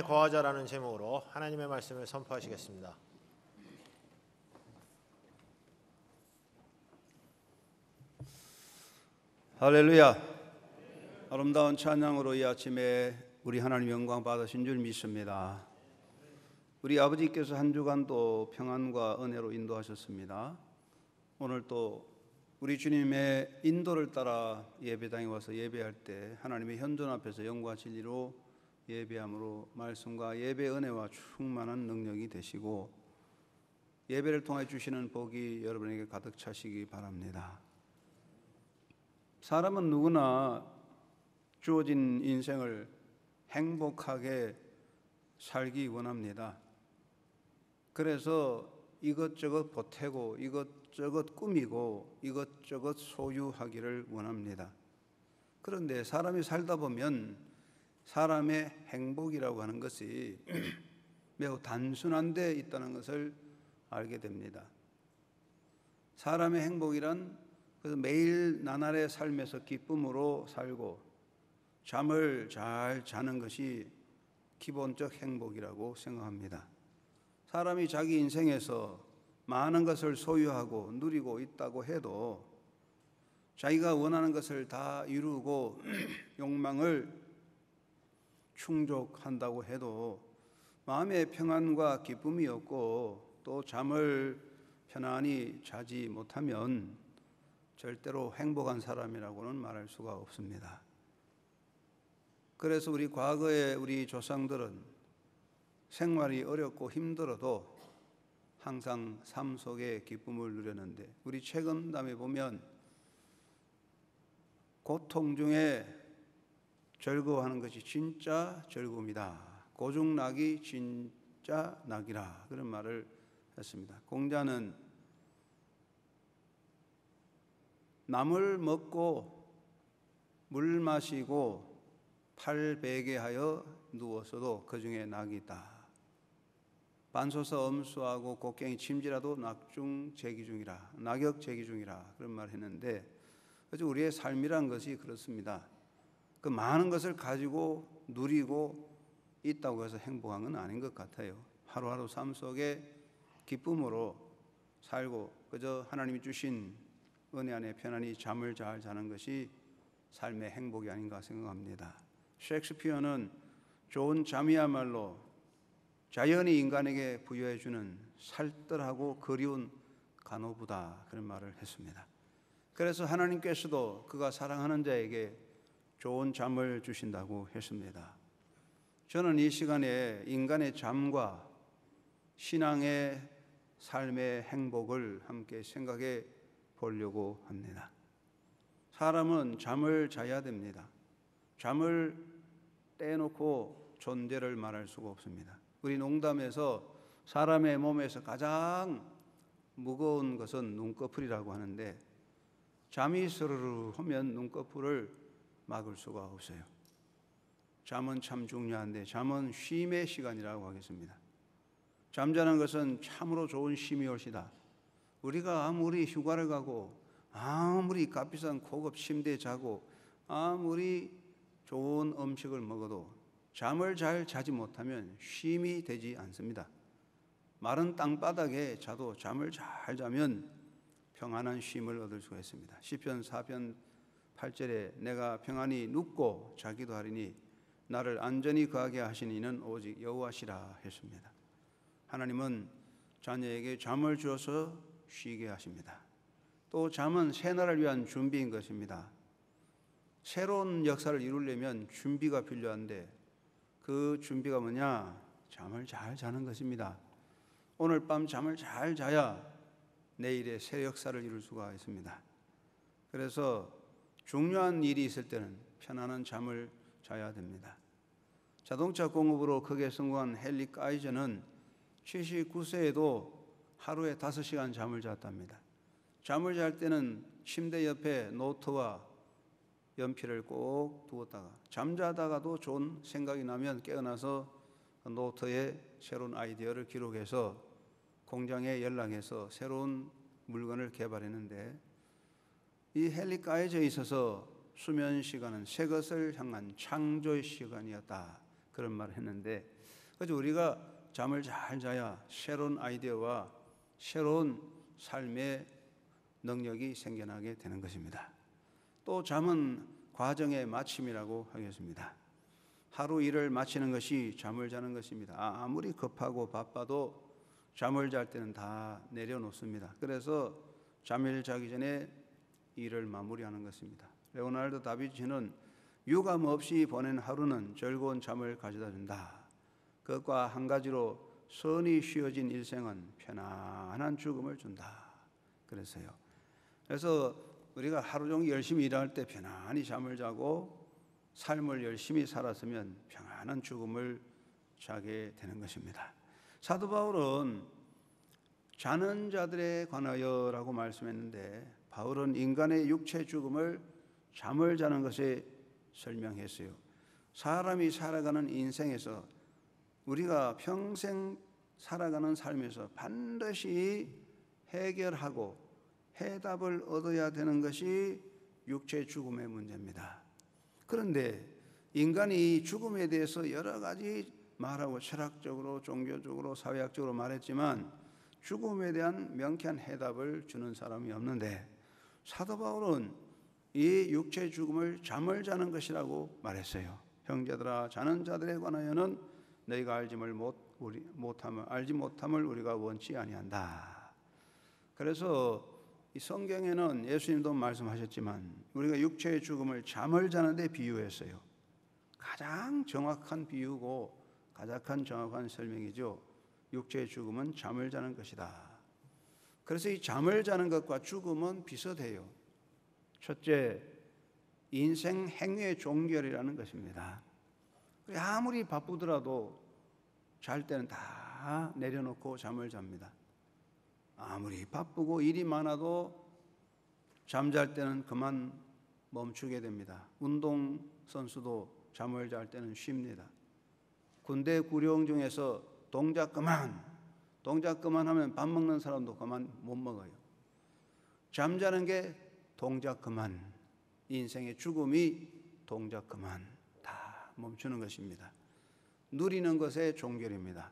거하자라는 제목으로 하나님의 말씀을 선포하시겠습니다. 할렐루야. 아름다운 찬양으로 이 아침에 우리 하나님 영광 받으신 줄 믿습니다. 우리 아버지께서 한 주간 또 평안과 은혜로 인도하셨습니다. 오늘 또 우리 주님의 인도를 따라 예배당에 와서 예배할 때 하나님의 현존 앞에서 영과 진리로 예배함으로 말씀과 예배 은혜와 충만한 능력이 되시고 예배를 통해 주시는 복이 여러분에게 가득 차시기 바랍니다. 사람은 누구나 주어진 인생을 행복하게 살기 원합니다. 그래서 이것저것 보태고 이것저것 꾸미고 이것저것 소유하기를 원합니다. 그런데 사람이 살다 보면 사람의 행복이라고 하는 것이 매우 단순한 데 있다는 것을 알게 됩니다. 사람의 행복이란 그래서 매일 나날의 삶에서 기쁨으로 살고 잠을 잘 자는 것이 기본적 행복이라고 생각합니다. 사람이 자기 인생에서 많은 것을 소유하고 누리고 있다고 해도 자기가 원하는 것을 다 이루고 욕망을 충족한다고 해도 마음의 평안과 기쁨이 없고 또 잠을 편안히 자지 못하면 절대로 행복한 사람이라고는 말할 수가 없습니다. 그래서 우리 과거의 우리 조상들은 생활이 어렵고 힘들어도 항상 삶 속에 기쁨을 누렸는데 우리 최근담에 보면 고통 중에 즐거워하는 것이 진짜 즐거움이다. 고중낙이 진짜 낙이라 그런 말을 했습니다. 공자는 나물 먹고 물 마시고 팔 베게 하여 누웠어도 그 중에 낙이 있다. 반소서 엄수하고 곡괭이 침지라도 낙중재기중이라 낙역재기중이라 그런 말을 했는데 그래서 우리의 삶이란 것이 그렇습니다. 그 많은 것을 가지고 누리고 있다고 해서 행복한 건 아닌 것 같아요. 하루하루 삶 속에 기쁨으로 살고 그저 하나님이 주신 은혜 안에 편안히 잠을 잘 자는 것이 삶의 행복이 아닌가 생각합니다. 셰익스피어는 좋은 잠이야말로 자연이 인간에게 부여해주는 살뜰하고 그리운 간호부다 그런 말을 했습니다. 그래서 하나님께서도 그가 사랑하는 자에게 좋은 잠을 주신다고 했습니다. 저는 이 시간에 인간의 잠과 신앙의 삶의 행복을 함께 생각해 보려고 합니다. 사람은 잠을 자야 됩니다. 잠을 떼놓고 존재를 말할 수가 없습니다. 우리 농담에서 사람의 몸에서 가장 무거운 것은 눈꺼풀이라고 하는데 잠이 스르르 하면 눈꺼풀을 막을 수가 없어요. 잠은 참 중요한데 잠은 쉼의 시간이라고 하겠습니다. 잠자는 것은 참으로 좋은 쉼이 올시다. 우리가 아무리 휴가를 가고 아무리 값비싼 고급 침대에 자고 아무리 좋은 음식을 먹어도 잠을 잘 자지 못하면 쉼이 되지 않습니다. 마른 땅바닥에 자도 잠을 잘 자면 평안한 쉼을 얻을 수가 있습니다. 시편 4편 8절에 내가 평안히 눕고 자기도 하리니 나를 안전히 거하게 하신 이는 오직 여호와시라 했습니다. 하나님은 자녀에게 잠을 주어서 쉬게 하십니다. 또 잠은 새날을 위한 준비인 것입니다. 새로운 역사를 이루려면 준비가 필요한데 그 준비가 뭐냐? 잠을 잘 자는 것입니다. 오늘 밤 잠을 잘 자야 내일의 새 역사를 이룰 수가 있습니다. 그래서 중요한 일이 있을 때는 편안한 잠을 자야 됩니다. 자동차 공업으로 크게 성공한 헨리 카이저는 79세에도 하루에 5시간 잠을 잤답니다. 잠을 잘 때는 침대 옆에 노트와 연필을 꼭 두었다가 잠자다가도 좋은 생각이 나면 깨어나서 노트에 새로운 아이디어를 기록해서 공장에 연락해서 새로운 물건을 개발했는데 이 헨리 카이저에 있어서 수면 시간은 새 것을 향한 창조의 시간이었다. 그런 말을 했는데, 그래서 우리가 잠을 잘 자야 새로운 아이디어와 새로운 삶의 능력이 생겨나게 되는 것입니다. 또 잠은 과정의 마침이라고 하겠습니다. 하루 일을 마치는 것이 잠을 자는 것입니다. 아무리 급하고 바빠도 잠을 잘 때는 다 내려놓습니다. 그래서 잠을 자기 전에 일을 마무리하는 것입니다. 레오나르도 다빈치는 유감 없이 보낸 하루는 즐거운 잠을 가져다 준다. 그것과 한 가지로 선이 쉬어진 일생은 편안한 죽음을 준다. 그래서요. 그래서 우리가 하루 종일 열심히 일할 때 편안히 잠을 자고 삶을 열심히 살았으면 평안한 죽음을 자게 되는 것입니다. 사도 바울은 자는 자들에 관하여라고 말씀했는데, 바울은 인간의 육체 죽음을 잠을 자는 것에 설명했어요. 사람이 살아가는 인생에서, 우리가 평생 살아가는 삶에서 반드시 해결하고 해답을 얻어야 되는 것이 육체 죽음의 문제입니다. 그런데 인간이 죽음에 대해서 여러 가지 말하고 철학적으로, 종교적으로, 사회학적으로 말했지만 죽음에 대한 명쾌한 해답을 주는 사람이 없는데, 사도 바울은 이 육체의 죽음을 잠을 자는 것이라고 말했어요. 형제들아, 자는 자들에 관하여는 너희가 알지 못함을 우리가 원치 아니한다. 그래서 이 성경에는 예수님도 말씀하셨지만 우리가 육체의 죽음을 잠을 자는데 비유했어요. 가장 정확한 비유고 가장 정확한 설명이죠. 육체의 죽음은 잠을 자는 것이다. 그래서 이 잠을 자는 것과 죽음은 비슷해요. 첫째, 인생 행위의 종결이라는 것입니다. 아무리 바쁘더라도 잘 때는 다 내려놓고 잠을 잡니다. 아무리 바쁘고 일이 많아도 잠잘 때는 그만 멈추게 됩니다. 운동선수도 잠을 잘 때는 쉽니다. 군대 구령 중에서 동작 그만하면 밥 먹는 사람도 그만 못 먹어요. 잠자는 게 동작 그만, 인생의 죽음이 동작 그만, 다 멈추는 것입니다. 누리는 것의 종결입니다.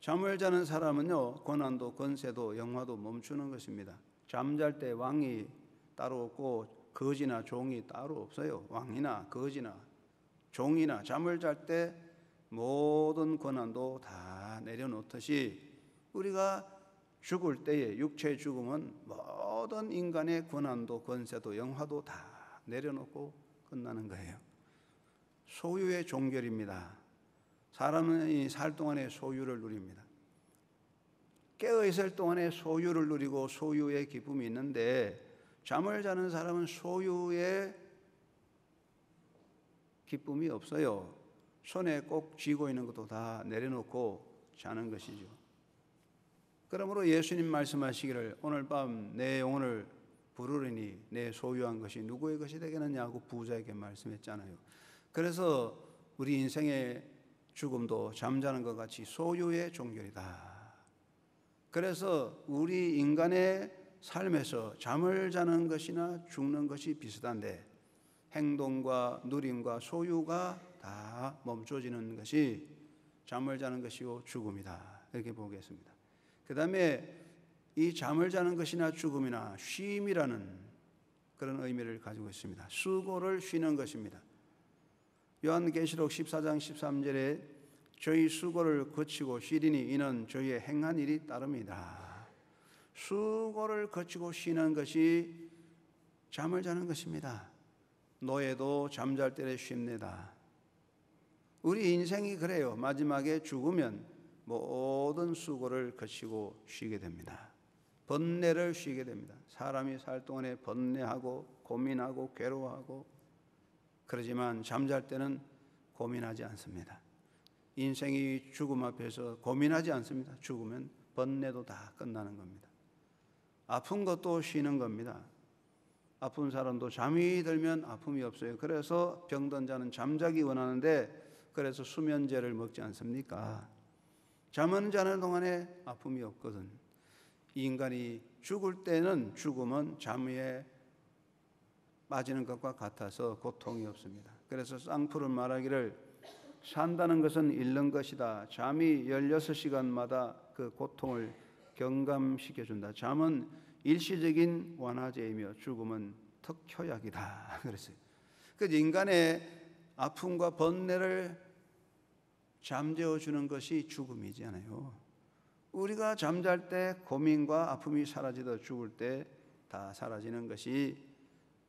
잠을 자는 사람은요, 고난도 권세도 영화도 멈추는 것입니다. 잠잘 때 왕이 따로 없고 거지나 종이 따로 없어요. 왕이나 거지나 종이나 잠을 잘 때 모든 고난도 다 내려놓듯이 우리가 죽을 때의 육체의 죽음은 모든 인간의 고난도 권세도 영화도 다 내려놓고 끝나는 거예요. 소유의 종결입니다. 사람은 살 동안에 소유를 누립니다. 깨어있을 동안에 소유를 누리고 소유의 기쁨이 있는데, 잠을 자는 사람은 소유의 기쁨이 없어요. 손에 꼭 쥐고 있는 것도 다 내려놓고 자는 것이죠. 그러므로 예수님 말씀하시기를 오늘 밤 내 영혼을 부르리니 내 소유한 것이 누구의 것이 되겠느냐고 부자에게 말씀했잖아요. 그래서 우리 인생의 죽음도 잠자는 것 같이 소유의 종결이다. 그래서 우리 인간의 삶에서 잠을 자는 것이나 죽는 것이 비슷한데, 행동과 누림과 소유가 다 멈춰지는 것이 잠을 자는 것이요 죽음이다. 이렇게 보겠습니다. 그 다음에 이 잠을 자는 것이나 죽음이나 쉼이라는 그런 의미를 가지고 있습니다. 수고를 쉬는 것입니다. 요한계시록 14장 13절에 저희 수고를 거치고 쉬리니 이는 저희의 행한 일이 따릅니다. 수고를 거치고 쉬는 것이 잠을 자는 것입니다. 노예도 잠잘 때 쉽니다. 우리 인생이 그래요. 마지막에 죽으면 모든 수고를 거치고 쉬게 됩니다. 번뇌를 쉬게 됩니다. 사람이 살 동안에 번뇌하고 고민하고 괴로워하고 그러지만 잠잘 때는 고민하지 않습니다. 인생이 죽음 앞에서 고민하지 않습니다. 죽으면 번뇌도 다 끝나는 겁니다. 아픈 것도 쉬는 겁니다. 아픈 사람도 잠이 들면 아픔이 없어요. 그래서 병든 자는 잠자기 원하는데 그래서 수면제를 먹지 않습니까? 잠은 자는 동안에 아픔이 없거든. 인간이 죽을 때는 죽음은 잠에 빠지는 것과 같아서 고통이 없습니다. 그래서 쌍풀은 말하기를 산다는 것은 잃는 것이다. 잠이 16시간마다 그 고통을 경감시켜준다. 잠은 일시적인 완화제이며 죽음은 특효약이다. 그랬어요. 그 인간의 아픔과 번뇌를 잠재워주는 것이 죽음이잖아요. 우리가 잠잘 때 고민과 아픔이 사라지다 죽을 때 다 사라지는 것이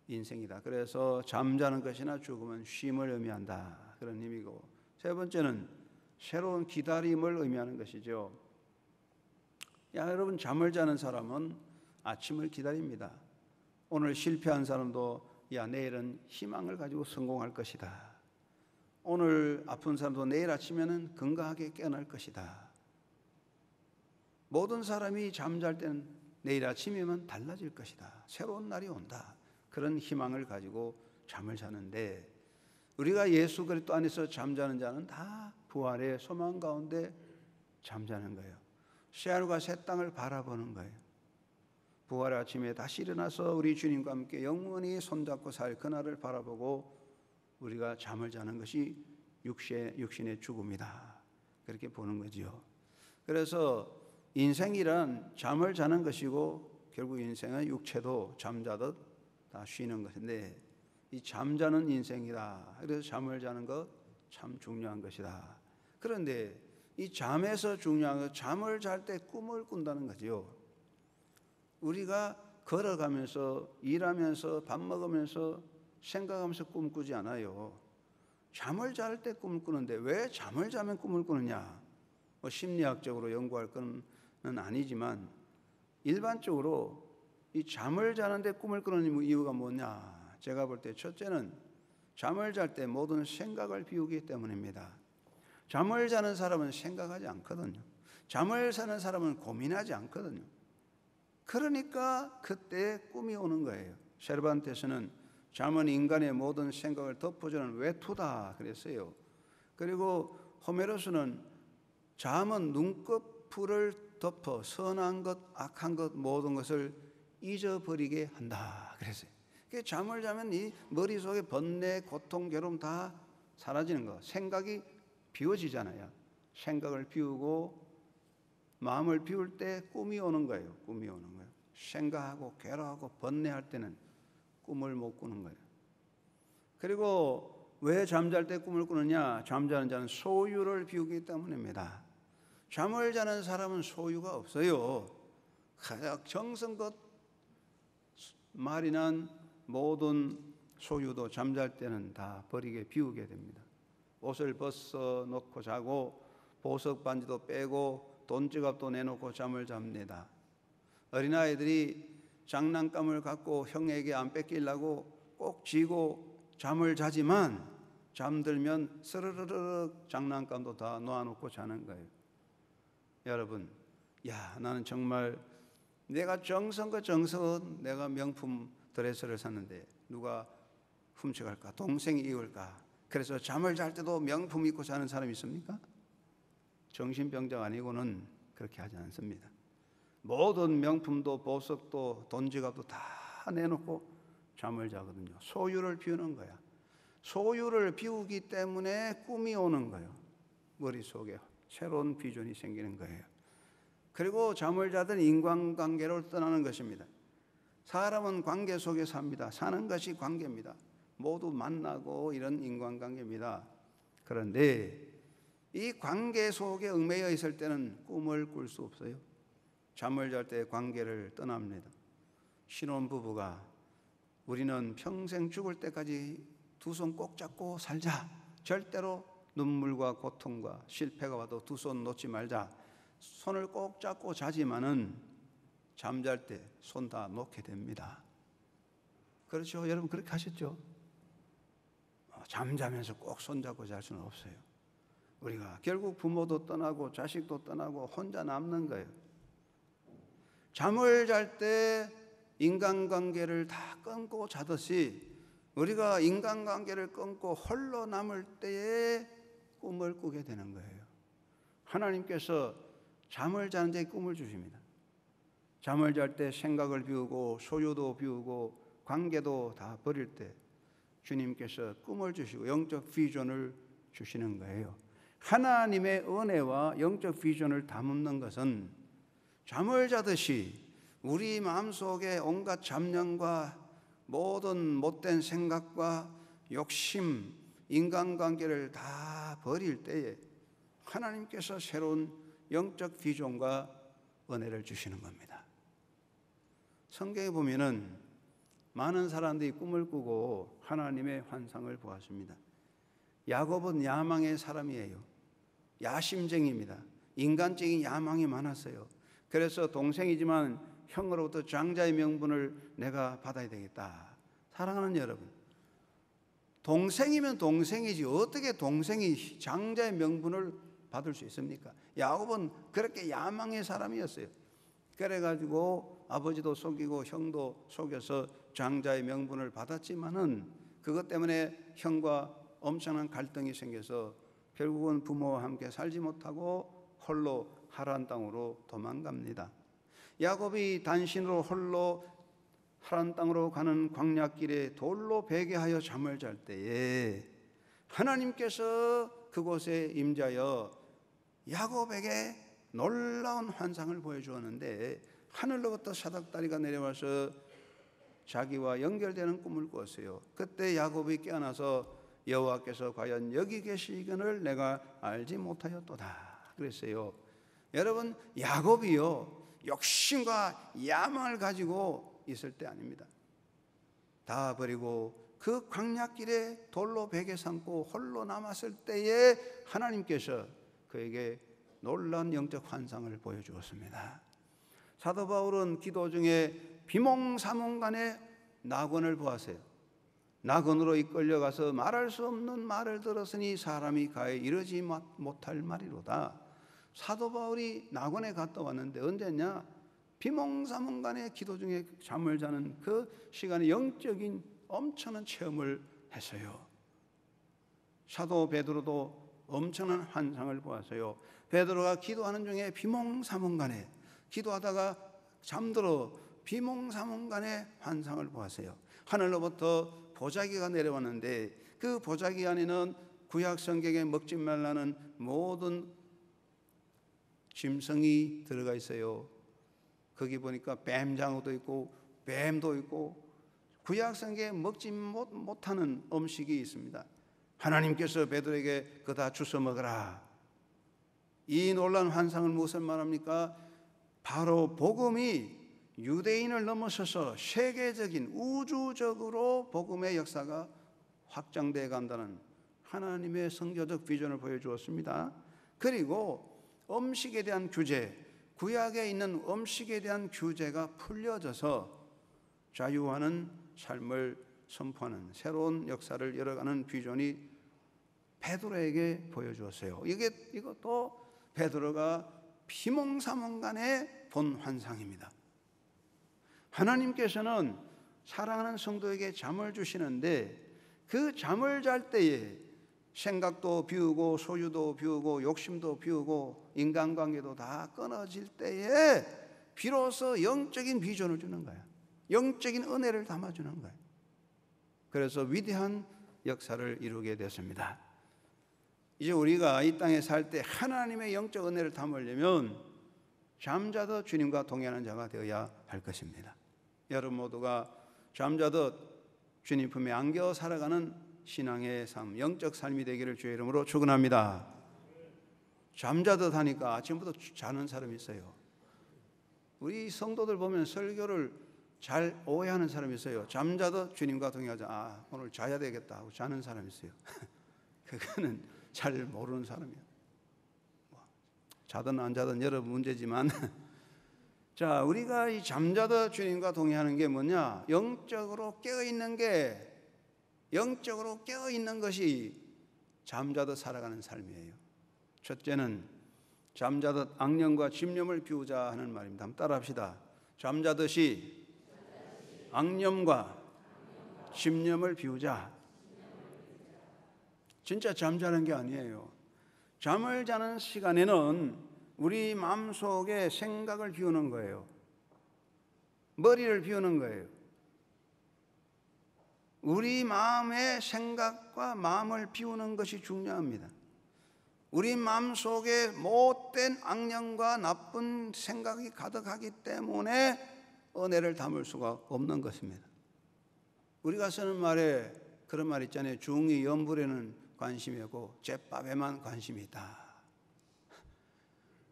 인생이다. 그래서 잠자는 것이나 죽음은 쉼을 의미한다. 그런 의미고, 세 번째는 새로운 기다림을 의미하는 것이죠. 여러분, 잠을 자는 사람은 아침을 기다립니다. 오늘 실패한 사람도 내일은 희망을 가지고 성공할 것이다. 오늘 아픈 사람도 내일 아침에는 건강하게 깨어날 것이다. 모든 사람이 잠잘 때는 내일 아침이면 달라질 것이다. 새로운 날이 온다. 그런 희망을 가지고 잠을 자는데, 우리가 예수 그리스도 안에서 잠자는 자는 다 부활의 소망 가운데 잠자는 거예요. 새하늘과 새 땅을 바라보는 거예요. 부활의 아침에 다시 일어나서 우리 주님과 함께 영원히 손잡고 살 그날을 바라보고 우리가 잠을 자는 것이 육신의 죽음이다. 그렇게 보는 거지요. 그래서 인생이란 잠을 자는 것이고, 결국 인생은 육체도 잠자듯 다 쉬는 것인데, 이 잠자는 인생이다. 그래서 잠을 자는 것 참 중요한 것이다. 그런데 이 잠에서 중요한 것, 잠을 잘 때 꿈을 꾼다는 거지요. 우리가 걸어가면서, 일하면서, 밥 먹으면서, 생각하면서 꿈 꾸지 않아요. 잠을 잘 때 꿈을 꾸는데, 왜 잠을 자면 꿈을 꾸느냐? 심리학적으로 연구할 건 아니지만, 일반적으로 이 잠을 자는데 꿈을 꾸는 이유가 뭐냐? 제가 볼 때 첫째는 잠을 잘 때 모든 생각을 비우기 때문입니다. 잠을 자는 사람은 생각하지 않거든요. 잠을 자는 사람은 고민하지 않거든요. 그러니까 그때 꿈이 오는 거예요. 세르반테스는 잠은 인간의 모든 생각을 덮어주는 외투다 그랬어요. 그리고 호메로스는 잠은 눈꺼풀을 덮어 선한 것, 악한 것 모든 것을 잊어버리게 한다 그랬어요. 잠을 자면 이 머릿속에 번뇌, 고통, 괴로움 다 사라지는 거. 생각이 비워지잖아요. 생각을 비우고 마음을 비울 때 꿈이 오는 거예요. 꿈이 오는 거예요. 생각하고 괴로워하고 번뇌할 때는 꿈을 못 꾸는 거예요. 그리고 왜 잠잘 때 꿈을 꾸느냐? 잠자는 자는 소유를 비우기 때문입니다. 잠을 자는 사람은 소유가 없어요. 가장 정성껏 말이 난 모든 소유도 잠잘 때는 다 버리게 비우게 됩니다. 옷을 벗어 놓고 자고 보석 반지도 빼고 돈지갑도 내놓고 잠을 잡니다. 어린아이들이 장난감을 갖고 형에게 안 뺏기려고 꼭 쥐고 잠을 자지만 잠들면 스르르륵 장난감도 다 놓아놓고 자는 거예요. 여러분, 나는 정말 내가 정성껏 내가 명품 드레스를 샀는데 누가 훔쳐갈까? 동생이 입을까? 그래서 잠을 잘 때도 명품 입고 자는 사람이 있습니까? 정신병자 아니고는 그렇게 하지 않습니다. 모든 명품도 보석도 돈지갑도 다 내놓고 잠을 자거든요. 소유를 비우는 거야. 소유를 비우기 때문에 꿈이 오는 거예요. 머릿속에 새로운 비전이 생기는 거예요. 그리고 잠을 자든 인간관계를 떠나는 것입니다. 사람은 관계 속에 삽니다. 사는 것이 관계입니다. 모두 만나고 이런 인간관계입니다. 그런데 이 관계 속에 얽매여 있을 때는 꿈을 꿀 수 없어요. 잠을 잘 때 관계를 떠납니다. 신혼부부가 우리는 평생 죽을 때까지 두 손 꼭 잡고 살자. 절대로 눈물과 고통과 실패가 와도 두 손 놓지 말자. 손을 꼭 잡고 자지만은 잠잘 때 손 다 놓게 됩니다. 그렇죠? 여러분 그렇게 하셨죠? 잠자면서 꼭 손잡고 잘 수는 없어요. 우리가 결국 부모도 떠나고 자식도 떠나고 혼자 남는 거예요. 잠을 잘 때 인간관계를 다 끊고 자듯이 우리가 인간관계를 끊고 홀로 남을 때에 꿈을 꾸게 되는 거예요. 하나님께서 잠을 자는 자에게 꿈을 주십니다. 잠을 잘 때 생각을 비우고 소유도 비우고 관계도 다 버릴 때 주님께서 꿈을 주시고 영적 비전을 주시는 거예요. 하나님의 은혜와 영적 비전을 담는 것은 잠을 자듯이 우리 마음속에 온갖 잡념과 모든 못된 생각과 욕심, 인간관계를 다 버릴 때에 하나님께서 새로운 영적 비전과 은혜를 주시는 겁니다. 성경에 보면은 많은 사람들이 꿈을 꾸고 하나님의 환상을 보았습니다. 야곱은 야망의 사람이에요. 야심쟁이입니다. 인간적인 야망이 많았어요. 그래서 동생이지만 형으로부터 장자의 명분을 내가 받아야 되겠다. 사랑하는 여러분, 동생이면 동생이지 어떻게 동생이 장자의 명분을 받을 수 있습니까? 야곱은 그렇게 야망의 사람이었어요. 그래가지고 아버지도 속이고 형도 속여서 장자의 명분을 받았지만은 그것 때문에 형과 엄청난 갈등이 생겨서 결국은 부모와 함께 살지 못하고 홀로 하란 땅으로 도망갑니다. 야곱이 단신으로 홀로 하란 땅으로 가는 광야길에 돌로 베개하여 잠을 잘 때에 하나님께서 그곳에 임자여 야곱에게 놀라운 환상을 보여주었는데 하늘로부터 사닥다리가 내려와서 자기와 연결되는 꿈을 꾸었어요. 그때 야곱이 깨어나서 여호와께서 과연 여기 계시기를 내가 알지 못하였도다 그랬어요. 여러분, 야곱이요 욕심과 야망을 가지고 있을 때 아닙니다. 다 버리고 그 광야길에 돌로 베개 삼고 홀로 남았을 때에 하나님께서 그에게 놀라운 영적 환상을 보여주었습니다. 사도 바울은 기도 중에 비몽사몽간에 낙원을 보았어요. 낙원으로 이끌려가서 말할 수 없는 말을 들었으니 사람이 가에 이르지 못할 말이로다. 사도 바울이 낙원에 갔다 왔는데 언제냐? 비몽사몽간에 기도 중에 잠을 자는 그 시간에 영적인 엄청난 체험을 했어요. 사도 베드로도 엄청난 환상을 보았어요. 베드로가 기도하는 중에 비몽사몽간에 기도하다가 잠들어 비몽사몽간에 환상을 보았어요. 하늘로부터 보자기가 내려왔는데 그 보자기 안에는 구약 성경에 먹지 말라는 모든 짐승이 들어가 있어요. 거기 보니까 뱀장어도 있고 뱀도 있고 구약 성경에 먹지 못하는 음식이 있습니다. 하나님께서 베드로에게 그거 다 주워 먹어라. 이 놀라운 환상을 무슨 말합니까? 바로 복음이 유대인을 넘어서서 세계적인 우주적으로 복음의 역사가 확장되어 간다는 하나님의 선교적 비전을 보여주었습니다. 그리고 음식에 대한 규제, 구약에 있는 음식에 대한 규제가 풀려져서 자유하는 삶을 선포하는 새로운 역사를 열어가는 비전이 베드로에게 보여주었어요. 이것도 베드로가 비몽사몽간에 본 환상입니다. 하나님께서는 사랑하는 성도에게 잠을 주시는데 그 잠을 잘 때에 생각도 비우고 소유도 비우고 욕심도 비우고 인간관계도 다 끊어질 때에 비로소 영적인 비전을 주는 거야. 영적인 은혜를 담아주는 거야. 그래서 위대한 역사를 이루게 됐습니다. 이제 우리가 이 땅에 살 때 하나님의 영적 은혜를 담으려면 잠자도 주님과 동행하는 자가 되어야 할 것입니다. 여러분 모두가 잠자도 주님 품에 안겨 살아가는 신앙의 삶, 영적 삶이 되기를 주의 이름으로 축원합니다. 잠자듯 하니까 아침부터 자는 사람이 있어요. 우리 성도들 보면 설교를 잘 오해하는 사람이 있어요. 잠자듯 주님과 동행하자. 오늘 자야 되겠다 하고 자는 사람이 있어요. 그거는 잘 모르는 사람이에요. 자든 안 자든 여러분 문제지만 자, 우리가 이 잠자듯 주님과 동행하는 게 뭐냐? 영적으로 깨어있는 것이 잠자듯 살아가는 삶이에요. 첫째는 잠자듯 악념과 집념을 비우자 하는 말입니다. 한번 따라합시다. 잠자듯이 악념과 집념을 비우자. 진짜 잠자는 게 아니에요. 잠을 자는 시간에는 우리 마음속에 생각을 비우는 거예요. 머리를 비우는 거예요. 우리 마음의 생각과 마음을 비우는 것이 중요합니다. 우리 마음속에 못된 악령과 나쁜 생각이 가득하기 때문에 은혜를 담을 수가 없는 것입니다. 우리가 쓰는 말에 그런 말 있잖아요. 중이 연불에는 관심이 없고 잿밥에만 관심이 있다.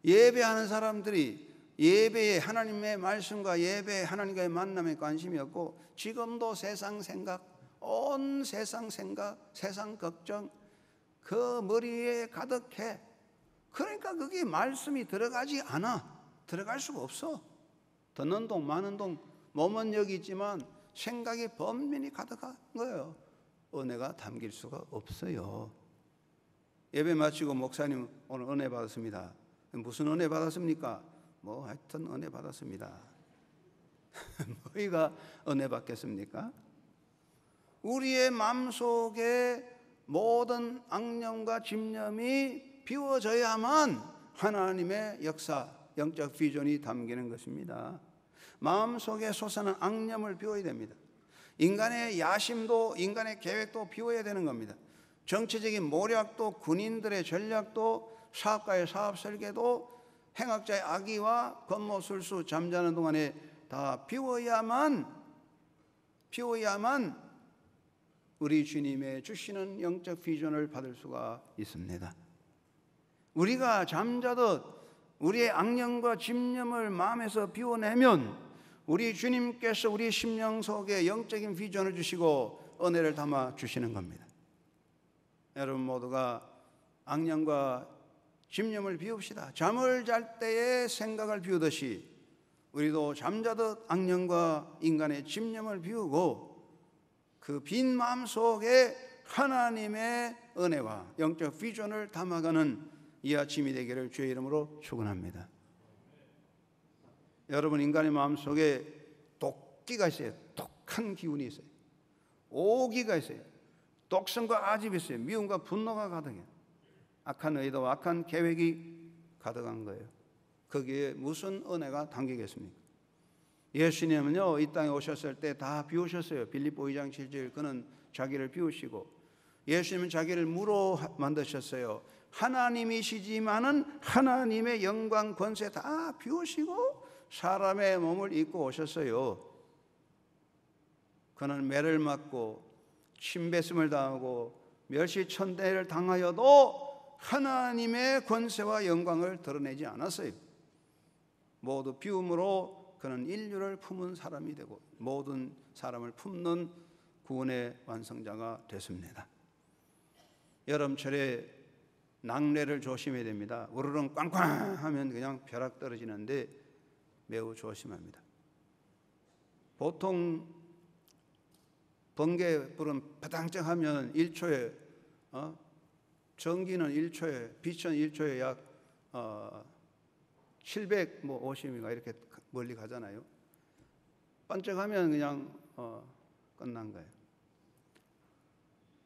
예배하는 사람들이 예배에 하나님의 말씀과 예배에 하나님과의 만남에 관심이 없고 지금도 세상 생각, 온 세상 생각, 세상 걱정 그 머리에 가득해. 그러니까 거기 말씀이 들어가지 않아. 들어갈 수가 없어. 듣는 동 마는 동 몸은 여기 있지만 생각이 번민이 가득한 거예요. 은혜가 담길 수가 없어요. 예배 마치고 목사님 오늘 은혜 받았습니다. 무슨 은혜 받았습니까? 뭐 하여튼 은혜 받았습니다. 뭐가 은혜 받겠습니까? 우리의 마음속에 모든 악념과 집념이 비워져야만 하나님의 역사, 영적 비전이 담기는 것입니다. 마음속에 솟아난 악념을 비워야 됩니다. 인간의 야심도 인간의 계획도 비워야 되는 겁니다. 정치적인 모략도 군인들의 전략도 사업가의 사업 설계도 행악자의 악의와 권모술수 잠자는 동안에 다 비워야만 우리 주님의 주시는 영적 비전을 받을 수가 있습니다. 우리가 잠자듯 우리의 악령과 집념을 마음에서 비워내면 우리 주님께서 우리 심령 속에 영적인 비전을 주시고 은혜를 담아 주시는 겁니다. 여러분 모두가 악령과 집념을 비웁시다. 잠을 잘 때의 생각을 비우듯이 우리도 잠자듯 악령과 인간의 집념을 비우고 그 빈 마음 속에 하나님의 은혜와 영적 비전을 담아가는 이 아침이 되기를 주의 이름으로 축원합니다. 여러분 인간의 마음 속에 독기가 있어요. 독한 기운이 있어요. 오기가 있어요. 독성과 아집이 있어요. 미움과 분노가 가득해요. 악한 의도, 악한 계획이 가득한 거예요. 거기에 무슨 은혜가 담기겠습니까? 예수님은요 이 땅에 오셨을 때 다 비우셨어요. 빌립보 2장 7절 그는 자기를 비우시고 예수님은 자기를 무로 만드셨어요. 하나님이시지만은 하나님의 영광 권세 다 비우시고 사람의 몸을 입고 오셨어요. 그는 매를 맞고 침뱉음을 당하고 멸시천대를 당하여도 하나님의 권세와 영광을 드러내지 않았어요. 모두 비움으로 그는 인류를 품은 사람이 되고 모든 사람을 품는 구원의 완성자가 됐습니다. 여름철에 낙뢰를 조심해야 됩니다. 우르릉 꽝꽝 하면 그냥 벼락 떨어지는데 매우 조심합니다. 보통 번개불은 바당짝 하면 1초에 전기는 1초에 빛은 1초에 약 750인가 이렇게 멀리 가잖아요. 반짝하면 그냥 끝난 거예요.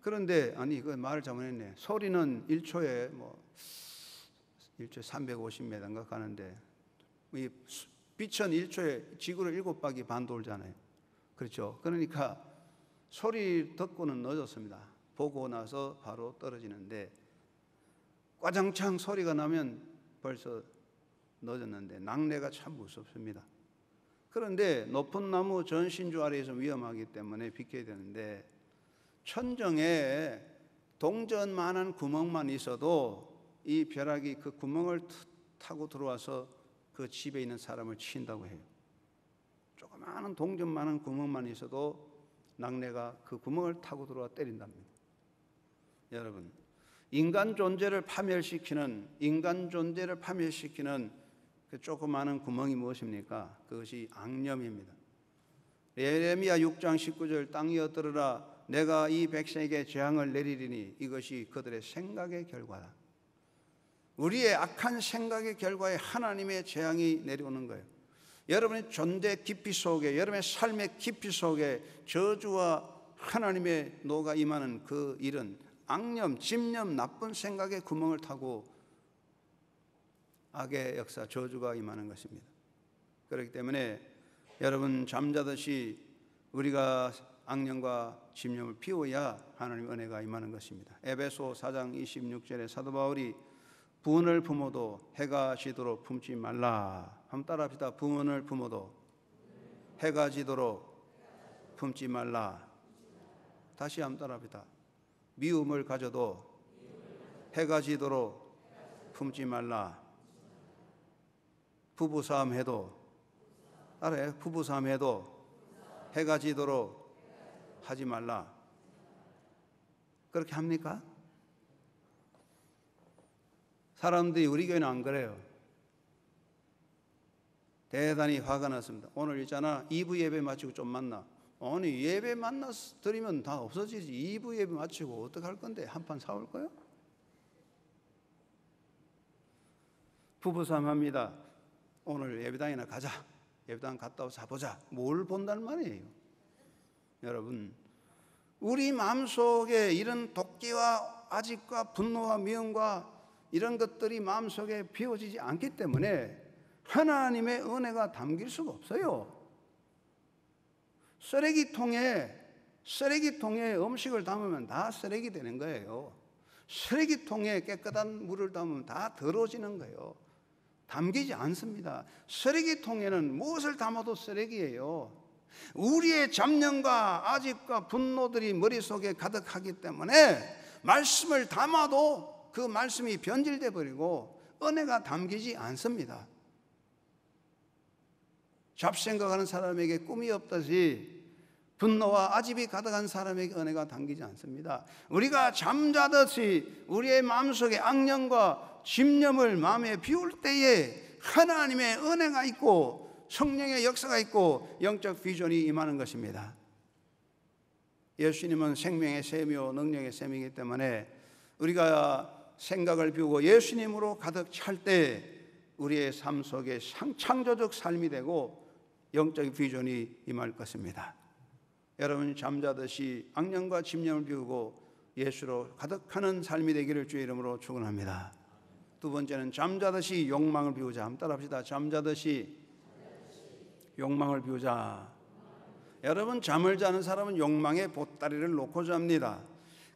그런데 아니 그 말을 잘못했네. 소리는 1초에 1초에 350m인가 가는데 이 빛은 1초에 지구를 7바퀴 반 돌잖아요. 그렇죠. 그러니까 소리 듣고는 늦었습니다. 보고 나서 바로 떨어지는데 꽈장창 소리가 나면 벌써 늦었는데 낙뢰가 참 무섭습니다. 그런데 높은 나무 전신주 아래에서 위험하기 때문에 비켜야 되는데 천정에 동전만한 구멍만 있어도 이 벼락이 그 구멍을 타고 들어와서 그 집에 있는 사람을 친다고 해요. 조그마한 동전만한 구멍만 있어도 낙뢰가 그 구멍을 타고 들어와 때린답니다. 여러분 인간 존재를 파멸시키는 그 조그마한 구멍이 무엇입니까? 그것이 악념입니다. 예레미야 6장 19절 땅이여 들으라 내가 이 백성에게 재앙을 내리리니 이것이 그들의 생각의 결과다. 우리의 악한 생각의 결과에 하나님의 재앙이 내려오는 거예요. 여러분의 존재 깊이 속에 여러분의 삶의 깊이 속에 저주와 하나님의 노가 임하는 그 일은 악념, 집념, 나쁜 생각의 구멍을 타고 악의 역사, 저주가 임하는 것입니다. 그렇기 때문에 여러분 잠자듯이 우리가 악령과 집념을 비워야 하나님의 은혜가 임하는 것입니다. 에베소 4장 26절에 사도 바울이 분을 품어도 해가 지도록 품지 말라. 한번 따라합시다. 분을 품어도 해가 지도록 품지 말라. 다시 한번 따라합시다. 미움을 가져도 해가 지도록 품지 말라. 부부싸움 해도 따라해. 부부싸움 해도 해가 지도록 하지 말라. 그렇게 합니까? 사람들이 우리 교회는 안 그래요. 대단히 화가 났습니다. 오늘 있잖아, 2부 예배 마치고 좀 만나. 아니, 예배 만나서 드리면 다 없어지지. 2부 예배 마치고 어떡할 건데? 한판 사올 거요? 부부싸움 합니다. 오늘 예배당이나 가자. 예배당 갔다 와서 보자. 뭘 본다는 말이에요? 여러분, 우리 마음속에 이런 도끼와 아집과 분노와 미움과 이런 것들이 마음속에 비워지지 않기 때문에 하나님의 은혜가 담길 수가 없어요. 쓰레기통에 음식을 담으면 다 쓰레기 되는 거예요. 쓰레기통에 깨끗한 물을 담으면 다 더러워지는 거예요. 담기지 않습니다. 쓰레기통에는 무엇을 담아도 쓰레기예요. 우리의 잡념과 아집과 분노들이 머릿속에 가득하기 때문에 말씀을 담아도 그 말씀이 변질돼 버리고 은혜가 담기지 않습니다. 잡생각하는 사람에게 꿈이 없듯이 분노와 아집이 가득한 사람에게 은혜가 담기지 않습니다. 우리가 잠자듯이 우리의 마음속에 악령과 집념을 마음에 비울 때에 하나님의 은혜가 있고 성령의 역사가 있고 영적 비전이 임하는 것입니다. 예수님은 생명의 샘이요 능력의 샘이기 때문에 우리가 생각을 비우고 예수님으로 가득 찰 때 우리의 삶 속에 창조적 삶이 되고 영적 비전이 임할 것입니다. 여러분 잠자듯이 악령과 집념을 비우고 예수로 가득하는 삶이 되기를 주의 이름으로 축원합니다. 두 번째는 잠자듯이 욕망을 비우자. 한번 따라합시다. 잠자듯이 욕망을 비우자. 여러분 잠을 자는 사람은 욕망의 보따리를 놓고 잡니다.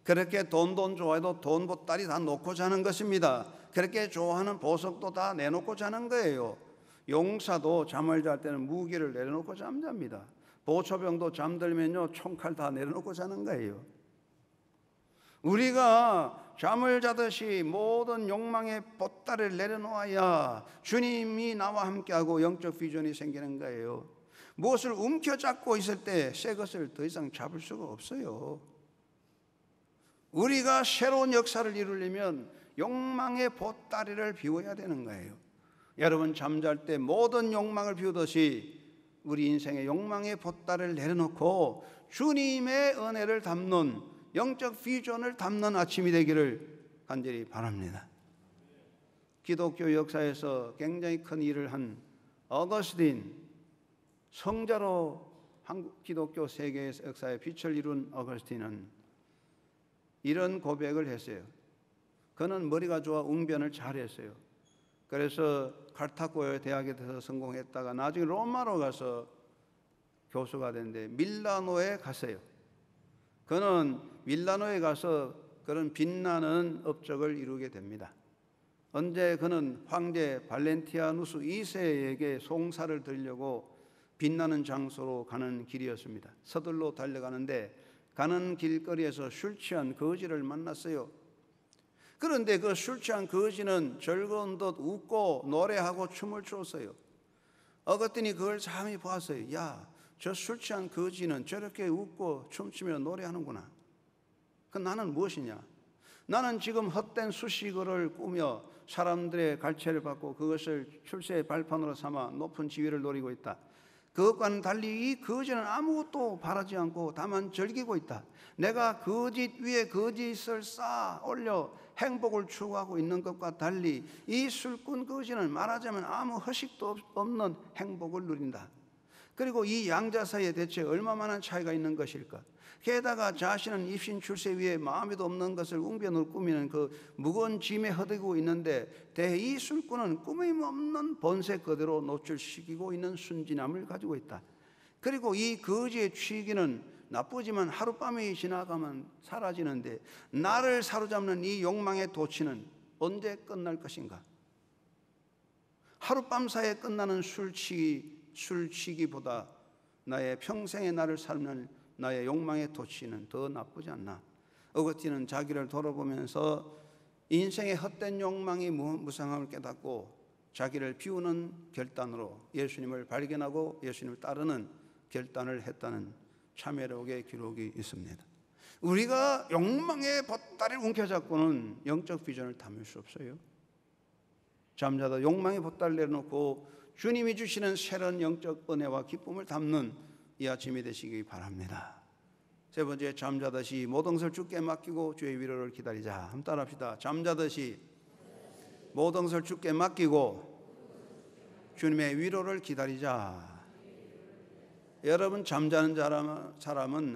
그렇게 돈 좋아해도 돈 보따리 다 놓고 자는 것입니다. 그렇게 좋아하는 보석도 다 내놓고 자는 거예요. 용사도 잠을 잘 때는 무기를 내려놓고 잠잡니다. 보초병도 잠들면요 총칼 다 내려놓고 자는 거예요. 우리가 잠을 자듯이 모든 욕망의 보따리를 내려놓아야 주님이 나와 함께하고 영적 비전이 생기는 거예요. 무엇을 움켜잡고 있을 때 새 것을 더 이상 잡을 수가 없어요. 우리가 새로운 역사를 이루려면 욕망의 보따리를 비워야 되는 거예요. 여러분 잠잘 때 모든 욕망을 비우듯이 우리 인생의 욕망의 보따리를 내려놓고 주님의 은혜를 담는 영적 비전을 담는 아침이 되기를 간절히 바랍니다. 기독교 역사에서 굉장히 큰 일을 한 어거스틴, 성자로 한국 기독교 세계 역사의 빛을 이룬 어거스틴은 이런 고백을 했어요. 그는 머리가 좋아 웅변을 잘했어요. 그래서 카르타고 대학에서 성공했다가 나중에 로마로 가서 교수가 됐는데 밀라노에 갔어요. 그는 밀라노에 가서 그런 빛나는 업적을 이루게 됩니다. 언제 그는 황제 발렌티아누스 2세에게 송사를 드리려고 빛나는 장소로 가는 길이었습니다. 서둘러 달려가는데 가는 길거리에서 술 취한 거지를 만났어요. 그런데 그 술 취한 거지는 즐거운 듯 웃고 노래하고 춤을 추었어요. 어거스틴이 그걸 잠이 보았어요. 야, 저 술 취한 거지는 저렇게 웃고 춤추며 노래하는구나. 그 나는 무엇이냐? 나는 지금 헛된 수식어를 꾸며 사람들의 갈채를 받고 그것을 출세의 발판으로 삼아 높은 지위를 노리고 있다. 그것과는 달리 이 거지는 아무것도 바라지 않고 다만 즐기고 있다. 내가 거짓 위에 거짓을 쌓아 올려 행복을 추구하고 있는 것과 달리 이 술꾼 거지는 말하자면 아무 허식도 없는 행복을 누린다. 그리고 이 양자 사이에 대체 얼마만한 차이가 있는 것일까? 게다가 자신은 입신 출세 위에 마음에도 없는 것을 웅변으로 꾸미는 그 무거운 짐에 허덕이고 있는데 이 술꾼은 꾸밈없는 본색 그대로 노출시키고 있는 순진함을 가지고 있다. 그리고 이 거지의 취기는 나쁘지만 하룻밤이 지나가면 사라지는데 나를 사로잡는 이 욕망의 도취는 언제 끝날 것인가? 하룻밤 사이에 끝나는 술취기보다 나의 평생의 나를 삶는 나의 욕망의 도취는 더 나쁘지 않나? 어거티는 자기를 돌아보면서 인생의 헛된 욕망이 무상함을 깨닫고 자기를 비우는 결단으로 예수님을 발견하고 예수님을 따르는 결단을 했다는 참회록의 기록이 있습니다. 우리가 욕망의 보따리를 움켜잡고는 영적 비전을 담을 수 없어요. 잠자다 욕망의 보따리를 내려놓고 주님이 주시는 새로운 영적 은혜와 기쁨을 담는 이 아침이 되시기 바랍니다. 세 번째, 잠자듯이 모든 것을 주께 맡기고 주의 위로를 기다리자. 한번 따라합시다. 잠자듯이 모든 것을 주께 맡기고 주님의 위로를 기다리자. 여러분, 잠자는 사람은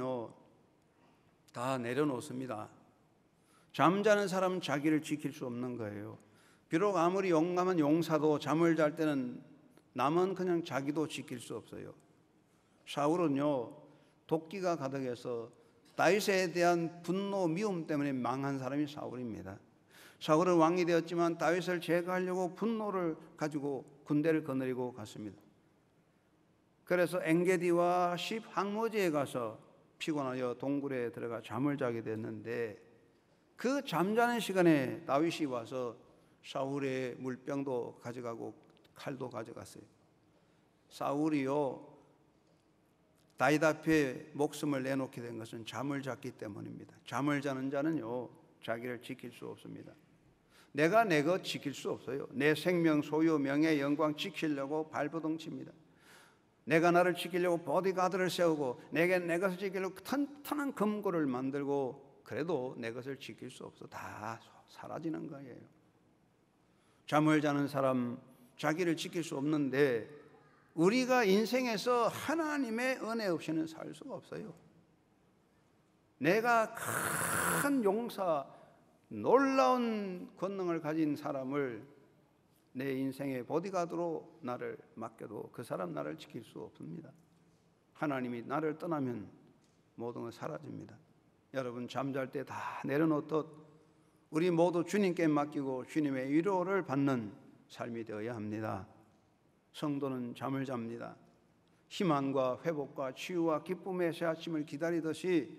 다 내려놓습니다. 잠자는 사람은 자기를 지킬 수 없는 거예요. 비록 아무리 용감한 용사도 잠을 잘 때는 남은 그냥 자기도 지킬 수 없어요. 사울은요, 도끼가 가득해서 다윗에 대한 분노, 미움 때문에 망한 사람이 사울입니다. 사울은 왕이 되었지만 다윗을 제거하려고 분노를 가지고 군대를 거느리고 갔습니다. 그래서 엔게디와 십 항모지에 가서 피곤하여 동굴에 들어가 잠을 자게 됐는데 그 잠자는 시간에 다윗이 와서 사울의 물병도 가져가고 칼도 가져갔어요. 사울이요, 다윗 앞에 목숨을 내놓게 된 것은 잠을 잤기 때문입니다. 잠을 자는 자는요, 자기를 지킬 수 없습니다. 내가 내 것 지킬 수 없어요. 내 생명, 소유, 명예, 영광 지키려고 발버둥칩니다. 내가 나를 지키려고 보디가드를 세우고 내게 내 것을 지키려고 튼튼한 금고를 만들고 그래도 내 것을 지킬 수 없어. 다 사라지는 거예요. 잠을 자는 사람 자기를 지킬 수 없는데 우리가 인생에서 하나님의 은혜 없이는 살 수가 없어요. 내가 큰 용사, 놀라운 권능을 가진 사람을 내 인생의 보디가드로 나를 맡겨도 그 사람 나를 지킬 수 없습니다. 하나님이 나를 떠나면 모든 건 사라집니다. 여러분, 잠잘 때 다 내려놓듯 우리 모두 주님께 맡기고 주님의 위로를 받는 삶이 되어야 합니다. 성도는 잠을 잡니다. 희망과 회복과 치유와 기쁨의 새 아침을 기다리듯이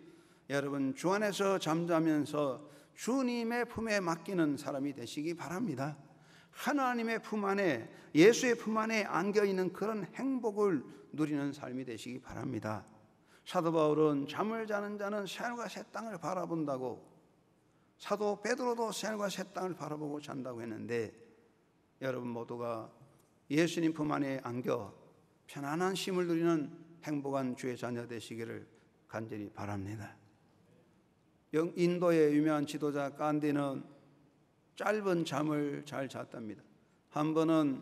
여러분, 주 안에서 잠자면서 주님의 품에 맡기는 사람이 되시기 바랍니다. 하나님의 품 안에, 예수의 품 안에 안겨있는 그런 행복을 누리는 삶이 되시기 바랍니다. 사도 바울은 잠을 자는 자는 새하늘과 새 땅을 바라본다고, 사도 베드로도 새하늘과 새 땅을 바라보고 잔다고 했는데 여러분 모두가 예수님 품 안에 안겨 편안한 쉼을 누리는 행복한 주의 자녀 되시기를 간절히 바랍니다. 인도의 유명한 지도자 간디는 짧은 잠을 잘 잤답니다. 한 번은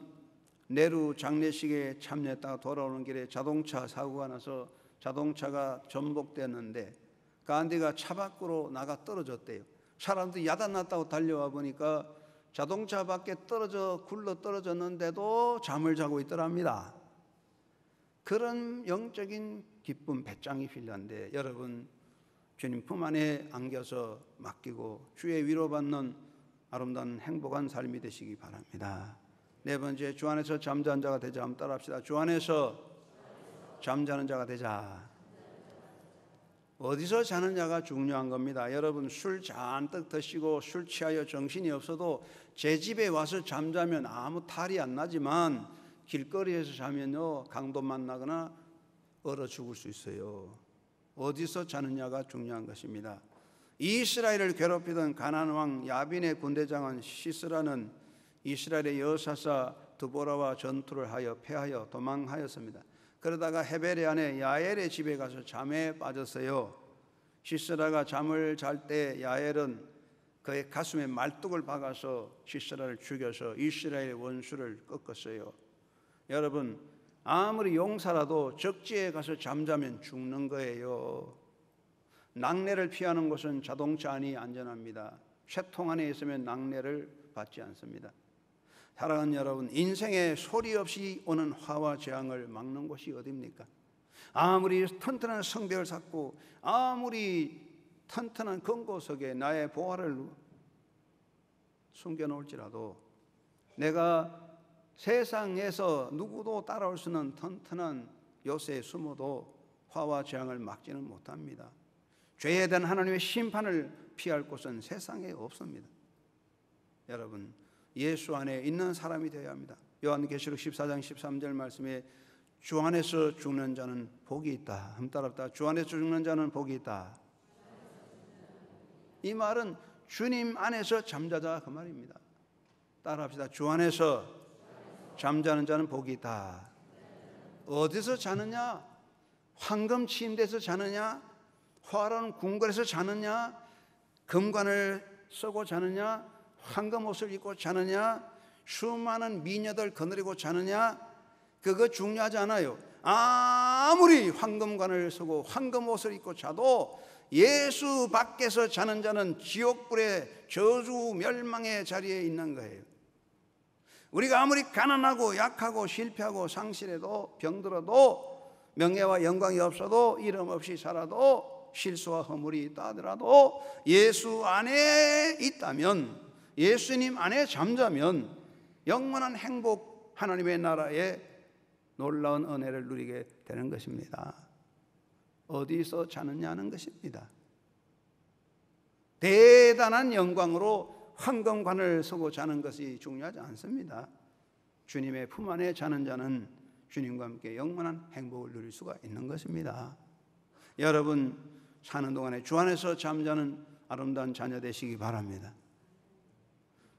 네루 장례식에 참여했다가 돌아오는 길에 자동차 사고가 나서 자동차가 전복됐는데 간디가 차 밖으로 나가 떨어졌대요. 사람들이 야단났다고 달려와 보니까 자동차 밖에 굴러 떨어졌는데도 잠을 자고 있더랍니다. 그런 영적인 기쁨, 배짱이 필요한데 여러분, 주님 품 안에 안겨서 맡기고 주의 위로받는 아름다운 행복한 삶이 되시기 바랍니다. 네 번째, 주 안에서 잠자는 자가 되자. 한번 따라합시다. 주 안에서 잠자는 자가 되자. 어디서 자느냐가 중요한 겁니다. 여러분, 술 잔뜩 드시고 술 취하여 정신이 없어도 제 집에 와서 잠자면 아무 탈이 안 나지만 길거리에서 자면요, 강도 만나거나 얼어 죽을 수 있어요. 어디서 자느냐가 중요한 것입니다. 이스라엘을 괴롭히던 가나안 왕 야빈의 군대장은 시스라는 이스라엘의 여사사 드보라와 전투를 하여 패하여 도망하였습니다. 그러다가 헤벨의 아내 야엘의 집에 가서 잠에 빠졌어요. 시스라가 잠을 잘 때 야엘은 그의 가슴에 말뚝을 박아서 시스라를 죽여서 이스라엘의 원수를 꺾었어요. 여러분, 아무리 용사라도 적지에 가서 잠자면 죽는 거예요. 낙뢰를 피하는 곳은 자동차 안이 안전합니다. 쇠통 안에 있으면 낙뢰를 받지 않습니다. 사랑하는 여러분, 인생에 소리 없이 오는 화와 재앙을 막는 곳이 어디입니까? 아무리 튼튼한 성벽을 쌓고 아무리 튼튼한 금고석에 나의 보화를 숨겨놓을지라도 내가 세상에서 누구도 따라올 수 없는 튼튼한 요새에 숨어도 화와 재앙을 막지는 못합니다. 죄에 대한 하나님의 심판을 피할 곳은 세상에 없습니다. 여러분, 예수 안에 있는 사람이 되어야 합니다. 요한계시록 14장 13절 말씀에 주 안에서 죽는 자는 복이 있다. 한번 따라합시다. 주 안에서 죽는 자는 복이 있다. 이 말은 주님 안에서 잠자자 그 말입니다. 따라합시다. 주 안에서 잠자는 자는 복이 있다. 어디서 자느냐? 황금 침대에서 자느냐? 화려한 궁궐에서 자느냐? 금관을 쓰고 자느냐? 황금 옷을 입고 자느냐? 수많은 미녀들 거느리고 자느냐? 그거 중요하지 않아요. 아무리 황금관을 쓰고 황금 옷을 입고 자도 예수 밖에서 자는 자는 지옥불의 저주 멸망의 자리에 있는 거예요. 우리가 아무리 가난하고 약하고 실패하고 상실해도 병들어도 명예와 영광이 없어도 이름 없이 살아도 실수와 허물이 있다 하더라도 예수 안에 있다면, 예수님 안에 잠자면 영원한 행복, 하나님의 나라의 놀라운 은혜를 누리게 되는 것입니다. 어디서 자느냐는 것입니다. 대단한 영광으로 황금관을 쓰고 자는 것이 중요하지 않습니다. 주님의 품 안에 자는 자는 주님과 함께 영원한 행복을 누릴 수가 있는 것입니다. 여러분, 사는 동안에 주 안에서 잠자는 아름다운 자녀 되시기 바랍니다.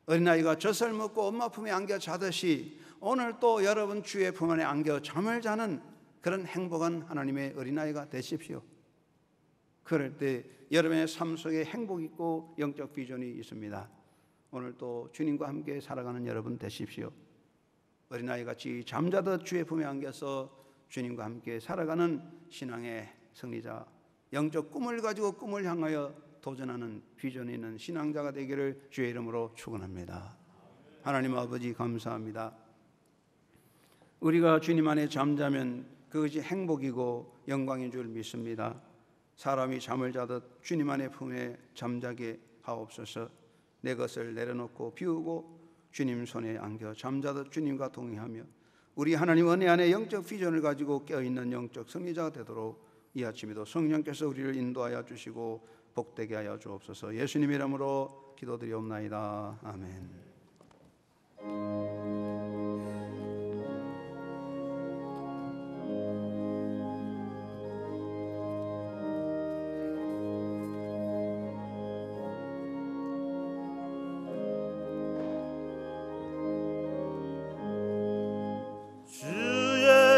어린아이가 젖을 먹고 엄마 품에 안겨 자듯이 오늘 또 여러분 주의 품 안에 안겨 잠을 자는 그런 행복한 하나님의 어린아이가 되십시오. 그럴 때 여러분의 삶 속에 행복 있고 영적 비전이 있습니다. 오늘 또 주님과 함께 살아가는 여러분 되십시오. 어린아이같이 잠자듯 주의 품에 안겨서 주님과 함께 살아가는 신앙의 승리자, 영적 꿈을 가지고 꿈을 향하여 도전하는 비전이 있는 신앙자가 되기를 주의 이름으로 축원합니다. 하나님 아버지 감사합니다. 우리가 주님 안에 잠자면 그것이 행복이고 영광인 줄 믿습니다. 사람이 잠을 자듯 주님 안의 품에 잠자게 하옵소서. 내 것을 내려놓고 비우고 주님 손에 안겨 잠자듯 주님과 동행하며 우리 하나님 은혜 안에 영적 비전을 가지고 깨어있는 영적 승리자가 되도록 이 아침에도 성령께서 우리를 인도하여 주시고 복되게 하여 주옵소서. 예수님 이름으로 기도드리옵나이다. 아멘.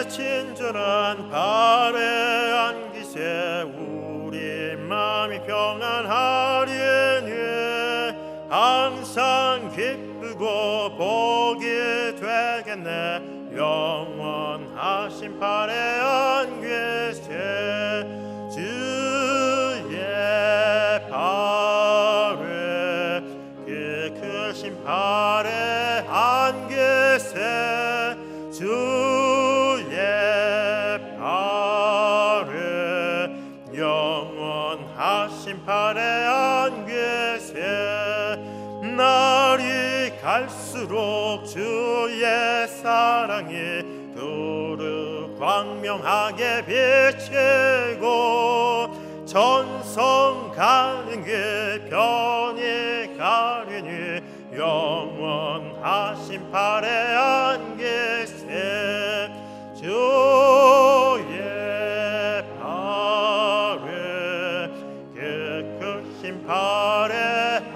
친절한 발에 안기세 우리 마음이 평안하리니 항상 기쁘고 복이 되겠네. 영원하신 발에 안기세 주의 발에 그 크신 발에 안기세 영원하신 발에 안기세 날이 갈수록 주의 사랑이 두루 광명하게 비치고 전성 가는 길 편히 가리니 영원하신 발에 안기세 주의 발에 그 크신 발에